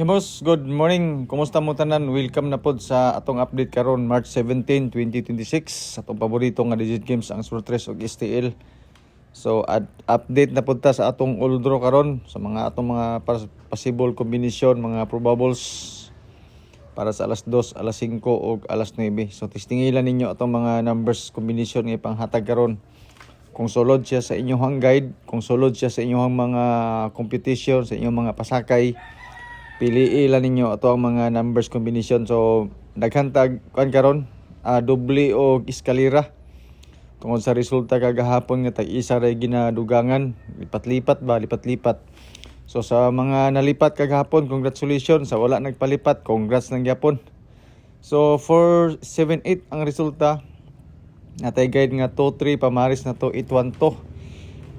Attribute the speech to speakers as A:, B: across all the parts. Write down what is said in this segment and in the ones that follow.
A: Boss, good morning. Kumusta mo tanan? Welcome na pod sa atong update karon March 17, 2026. Atong paborito nga digit games ang Surtres ug STL. So update na pod ta sa atong all draw karon sa mga atong mga possible combination, mga probables para sa alas 2, alas 5 ug alas 9. So testingilan ninyo atong mga numbers combination nga ipanghatag karon. Kung sulod siya sa inyong guide, kung sulod siya sa inyong mga competition, sa inyong mga pasakay, piliin lang ninyo ato ang mga numbers combination. So daghan tag kuan karon, doble o eskalera. Tungod sa resulta kagahapon nga tag isa ra ginadugangan, lipat-lipat. So sa mga nalipat kagahapon, congratulations. Sa wala nagpalipat, congrats lang gyapon. So 478 ang resulta. Natay guide nga 2-3, pamaris na to 8-1 to.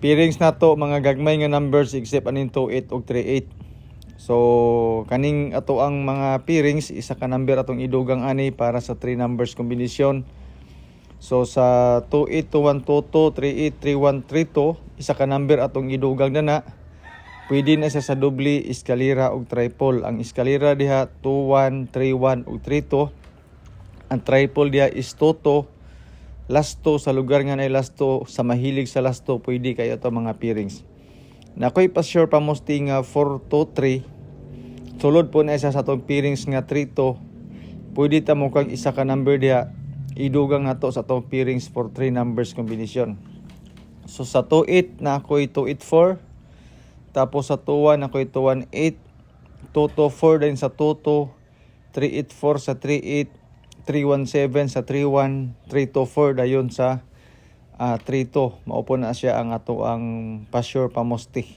A: Pairings na to mga gagmay nga numbers except anin 2-8 ug 3-8. So kaning ato ang mga pairings, isa ka number atong idugang ani para sa 3 numbers combination. So sa 282122, 383132, isa ka number atong idugang na. Pwede na siya sa doble, eskalera ug triple. Ang eskalera diha 21, 31 ug 32. Ang triple diha is 22. Last 2 sa lugar nga na last 2, sa mahilig sa last 2, pwede kayo ito mga pairings. Na ako'y pa-sure pa mosting 4-2-3. Sulod po na isa sa itong pairings nga 3-2. Pwede ta mo kang isa ka number diha. Idugang na to sa itong pairings for 3 numbers combination. So sa 2-8 na ako'y 2-8-4. Tapos sa 2-1 ako'y 2-1-8. 2-2-4 din sa 2-2. 3-8-4 sa 3-8. 317 sa 31, 324 dayon sa 32. Maupo na siya ang ato ang pa-sure pamosti.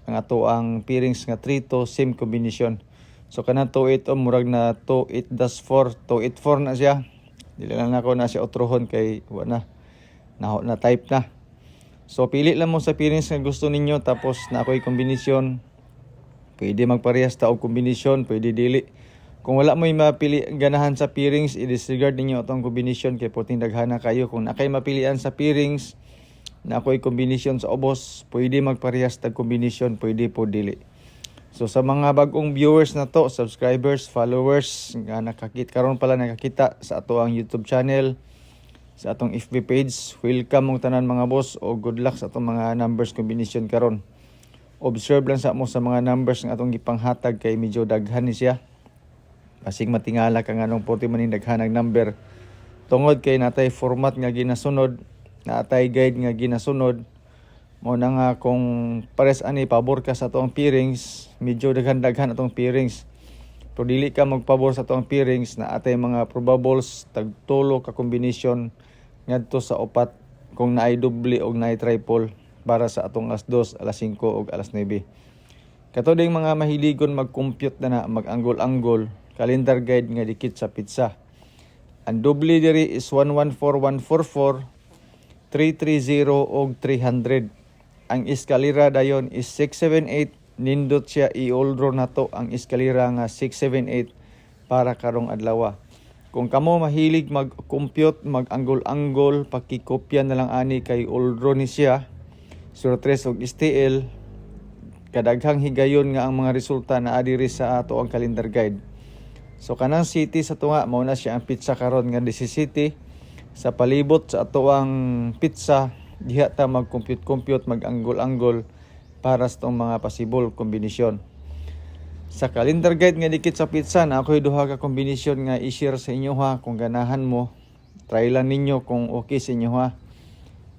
A: Ang ato ang pairings nga 32 same combination. So kana 28 murag na 28-4, 284 na siya. Dili lang ako na siya otrohon kay wala na type na. So pili lang mo sa pairings nga gusto ninyo, tapos na ako'y combination. Pwede magparehas ta og combination, pwede dili. Kung wala mo'y mapili ganahan sa pairings, i-disregard ninyo itong combination kay puting daghana kayo. Kung nakay mapilian sa pairings, na ako'y combination sa ubos, pwede magparehas tag combination, pwede po dili. So sa mga bagong viewers na to, subscribers, followers, nga karon pala nakakita sa ato ang YouTube channel, sa atong FB page, welcome mong tanan mga boss o good luck sa atong mga numbers combination karon. Observe lang sa mo sa mga numbers nga atong gipanghatag kay medyo daghan ni siya. Basig matingala ka nga nung puti maning daghanag number. Tungod kay natay format nga ginasunod, natay guide nga ginasunod, mo na nga kung pares ani pabor ka sa atong pairings, medyo daghan atong pairings. Pero dili ka magpabor sa atong pairings, na atay mga probables tag tulo ka combination ngadto sa upat kung naay doble og naay triple para sa atong alas 2, alas 5 ug alas 9. Kato ding mga mahiligon mag-compute na mag-anggol-anggol, calendar guide nga dikit sa pizza. Ang doble diri is 114144, 330 og 300. Ang eskalera dayon is 678. Nindot siya i-oldro na to ang eskalera nga 678 para karong adlaw. Kung kamo mahilig mag-compute, mag-anggol-anggol, pakikopya na lang ani kay oldro ni siya, Surtres og STL, kadaghang higayon nga ang mga resulta na adiri sa ato ang calendar guide. So kanang city sa tunga mao na siya ang pizza karon nga 17 sa palibot sa ato ang pizza, diha ta mag-compute, mag-anggol-anggol para sa tong mga possible kombinasyon. Sa calendar guide nga dikit sa pizza na ako'y duha ka kombinasyon nga i-share sa inyo ha. Kung ganahan mo, try lang ninyo kung okay sa inyo ha.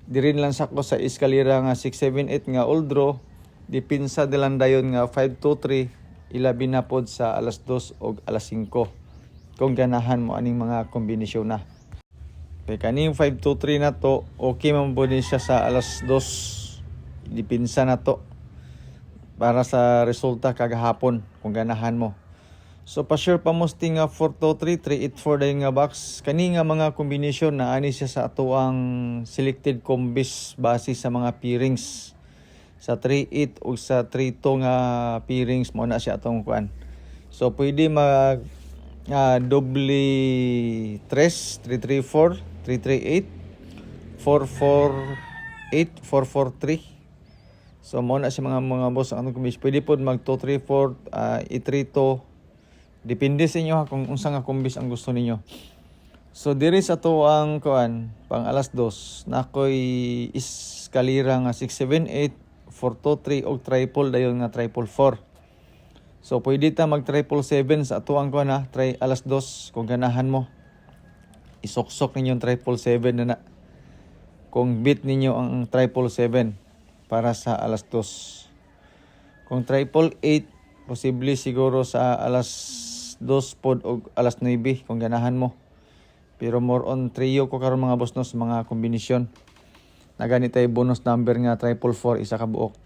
A: Dirin lang sako sa eskalera nga 678 nga old draw, dipinsa dilan dayon nga 523, ilabi na pod sa alas 2 o alas 5 kung ganahan mo aning mga kombinasyon na. Kaya kaning 523 na to, okay man po din siya sa alas 2, dipinsa na to para sa resulta kagahapon kung ganahan mo. So pa-sure pa mosting nga 423, 384 dayon nga box. Kani nga mga kombinasyon na ani siya sa ato ang selected combis base sa mga pairings. Sa 3-8 o sa 3-2 nga pairings mo na siya atong kuan. So pwede mag doble 3, 3-3-4, 3-3-8, 4-4-8, 4-4-3. So mo na si mga boss ang atong kumbis. Pwede pod mag 2 3 4 i3 to. Depende sa inyo ha kung unsa nga kumbis ang gusto ninyo. So diri sa to ang kuan pang alas 2 nakoy iskalira nga 678 423 og triple dayon nga triple 4. So pwede ta mag triple 7 sa ato ang kuan ha, try alas 2 kung ganahan mo. Isoksok ninyo ang triple 7 na kung beat ninyo ang triple 7 para sa alas 2. Kung triple 8 posible siguro sa alas 2 pod o alas 9 kung ganahan mo. Pero more on trio ko karon mga boss no sa mga kombinasyon. Na ganit ay bonus number nga triple 4 isa ka buok.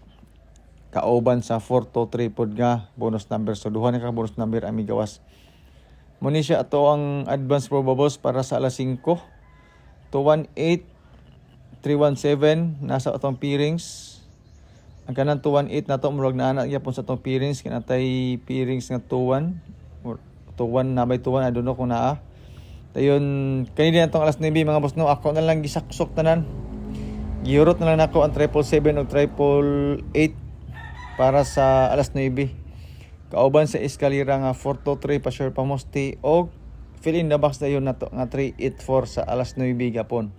A: Kauban sa 4 to 3 pod nga bonus number. So duha na ka bonus number ang migawas. Muni siya ato ang advance probabilities para sa alas 5. 218 317 nasa atong pairings. Ang kanang 218 nato murag na anak gyapon sa atong pairings kinatay pairings nga 21 or 21 na by 21 I don't know kung naa. Dayon kanina atong alas 9 mga boss no ako na lang gisaksok tanan. Giurot na lang nako ang 777 o 888 para sa alas 9. Kauban sa eskalera nga 423 pa sure pa mosti og fill in the box dayon nato nga 384 sa alas 9 gapon.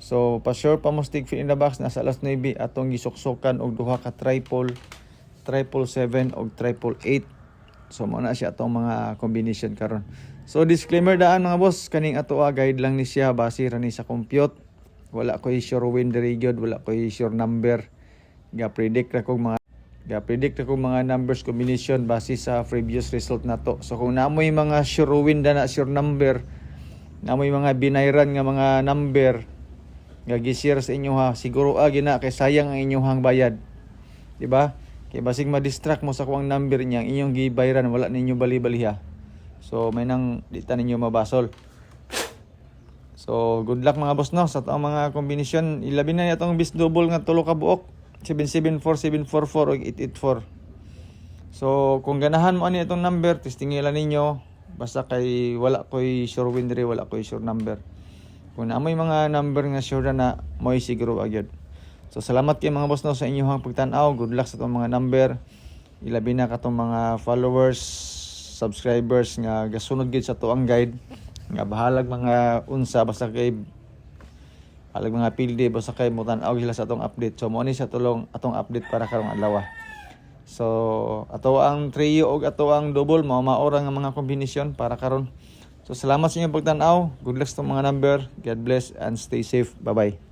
A: So pa sure pa mosti fill in the box nasa alas 9 atong gisuksokan og duha ka triple 777 og 888. So mo na siya atong mga combination karon. So disclaimer daan mga boss kaning ato guide lang ni siya base ra ni sa compute. Wala koy sure win diri gyud, wala koy sure number. Ga-predict ra kog mga numbers combination base sa previous result nato. So kung naamoy mga sure win na sure number, naamoy mga binayran nga mga number nga gi-share sa inyo ha, siguro gina kay sayang ang inyong bayad. Di ba? Kay basig ma-distract mo sa kuang number niya, inyong gibayran wala ninyo bali-bali ha. So may nang di ta ninyo mabasol. So good luck mga boss no sa atong mga kombinasyon. Ilabi na atong bis double nga tulo ka buok. 774, 744 o 884. So kung ganahan mo ani itong number, testingilan ninyo. Basta kay wala koy sure win diri, wala koy sure number. Kung naamoy mga number nga sure na mo'y siguro agyod. So salamat kay mga boss no sa inyong pagtan-aw. Good luck sa itong mga number. Ilabi na katong mga followers, subscribers nga gasunod gid sa tuang guide. Nga bahalag mga unsa basta kay halag mga pilde basta kay mo tan-aw sila sa atong update. So mo ni sa tulong atong update para karong adlaw. So ato ang trio og ato ang double maora nga mga kombinasyon para karon. So salamat sa inyong pagtan-aw. Good luck sa mga number. God bless and stay safe. Bye-bye.